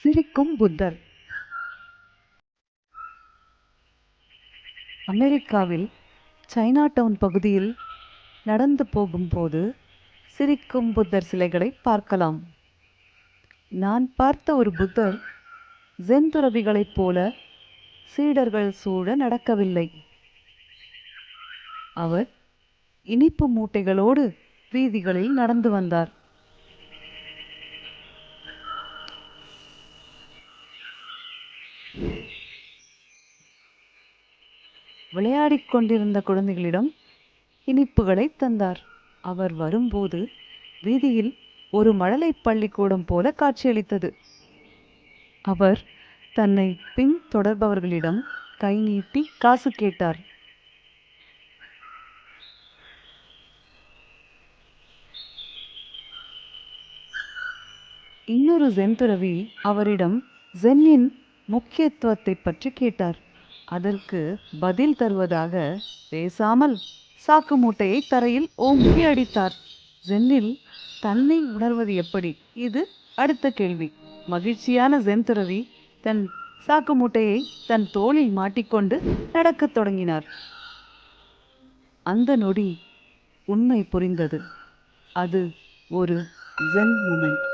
சிரிக்கும் புத்தர். அமெரிக்காவில் China down பகுதியில் நடந்து போகும்போது சிரிக்கும் புத்தர் சிலைகளை பார்க்கலாம். நான் பார்த்த ஒரு புத்தர் ஜென் துறவிகளைப் போல சீடர்கள் சூழ நடக்கவில்லை. அவர் இனிப்பு மூட்டைகளோடு வீதிகளில் நடந்து வந்தார். விளையாடிக் கொண்டிருந்த குழந்தைகளிடம் இனிப்புகளை தந்தார். அவர் வரும்போது வீதியில் ஒரு மழலை பள்ளிக்கூடம் போல காட்சியளித்தது. அவர் தன்னை பின் தொடர்பவர்களிடம் கை நீட்டி காசு கேட்டார். இன்னொரு ஜென் துறவி அவரிடம் ஜென்னின் முக்கியத்துவத்தை பற்றி கேட்டார். அதற்கு பதில் தருவதாக பேசாமல் சாக்கு மூட்டையை தரையில் ஓங்கி அடித்தார். ஜென்னில் தன்னை உணர்வது எப்படி? இது அடுத்த கேள்வி. மகிழ்ச்சியான ஜென் துறவி தன் சாக்கு மூட்டையை தன் தோளில் மாட்டிக்கொண்டு நடக்கத் தொடங்கினார். அந்த நொடி உண்மை புரிந்தது. அது ஒரு ஜென் மூமெண்ட்.